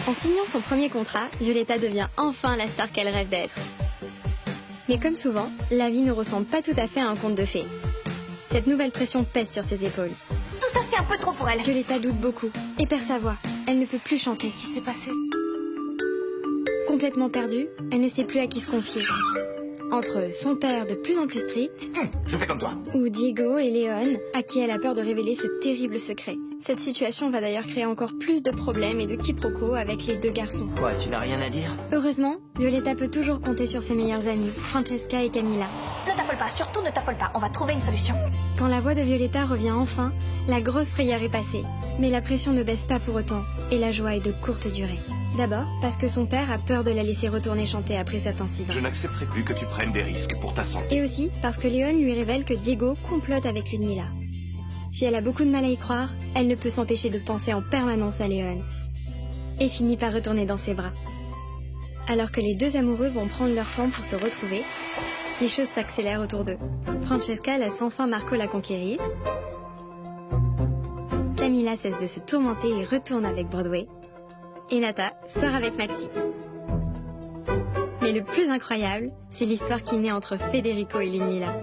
En signant son premier contrat, Violetta devient enfin la star qu'elle rêve d'être. Mais comme souvent, la vie ne ressemble pas tout à fait à un conte de fées. Cette nouvelle pression pèse sur ses épaules. Tout ça, c'est un peu trop pour elle. Violetta doute beaucoup et perd sa voix. Elle ne peut plus chanter. Qu'est-ce qui s'est passé? Complètement perdue, elle ne sait plus à qui se confier. Entre son père de plus en plus strict, Je fais comme toi. ou Diego et Léon, à qui elle a peur de révéler ce terrible secret. Cette situation va d'ailleurs créer encore plus de problèmes et de quiproquos avec les deux garçons. Quoi, tu n'as rien à dire? Heureusement, Violetta peut toujours compter sur ses meilleures amies, Francesca et Camilla. Ne t'affole pas, surtout ne t'affole pas. On va trouver une solution. Quand la voix de Violetta revient enfin, la grosse frayeur est passée. Mais la pression ne baisse pas pour autant, et la joie est de courte durée. D'abord, parce que son père a peur de la laisser retourner chanter après cet incident. Je n'accepterai plus que tu prennes des risques pour ta santé. Et aussi parce que Léon lui révèle que Diego complote avec Ludmilla. Si elle a beaucoup de mal à y croire, elle ne peut s'empêcher de penser en permanence à Léon. Et finit par retourner dans ses bras. Alors que les deux amoureux vont prendre leur temps pour se retrouver, les choses s'accélèrent autour d'eux. Francesca laisse enfin Marco la conquérir. Camilla cesse de se tourmenter et retourne avec Broadway. Et Nata sort avec Maxi. Mais le plus incroyable, c'est l'histoire qui naît entre Federico et Ludmilla.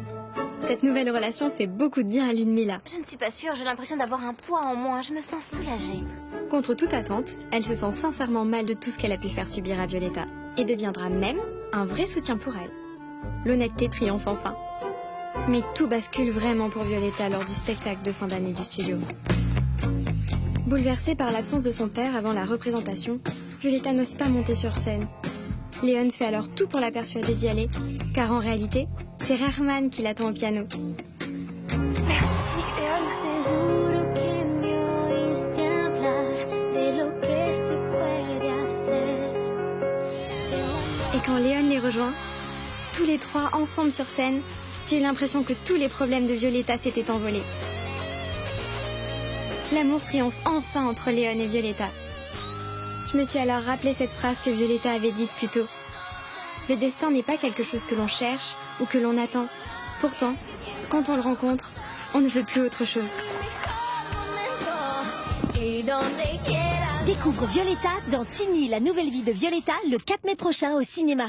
Cette nouvelle relation fait beaucoup de bien à Ludmilla. Je ne suis pas sûre, j'ai l'impression d'avoir un poids en moins. Je me sens soulagée. Contre toute attente, elle se sent sincèrement mal de tout ce qu'elle a pu faire subir à Violetta et deviendra même un vrai soutien pour elle. L'honnêteté triomphe enfin. Mais tout bascule vraiment pour Violetta lors du spectacle de fin d'année du studio. Bouleversée par l'absence de son père avant la représentation, Violetta n'ose pas monter sur scène. Léon fait alors tout pour la persuader d'y aller, car en réalité, c'est Rahman qui l'attend au piano. Merci, Léon. Seguro que me oíste hablar de lo que se puede hacer. Et quand Léon les rejoint, tous les trois ensemble sur scène, j'ai eu l'impression que tous les problèmes de Violetta s'étaient envolés. L'amour triomphe enfin entre Léon et Violetta. Je me suis alors rappelé cette phrase que Violetta avait dite plus tôt. Le destin n'est pas quelque chose que l'on cherche ou que l'on attend. Pourtant, quand on le rencontre, on ne veut plus autre chose. Découvre Violetta dans Tiny, la nouvelle vie de Violetta, le 4 mai prochain au cinéma.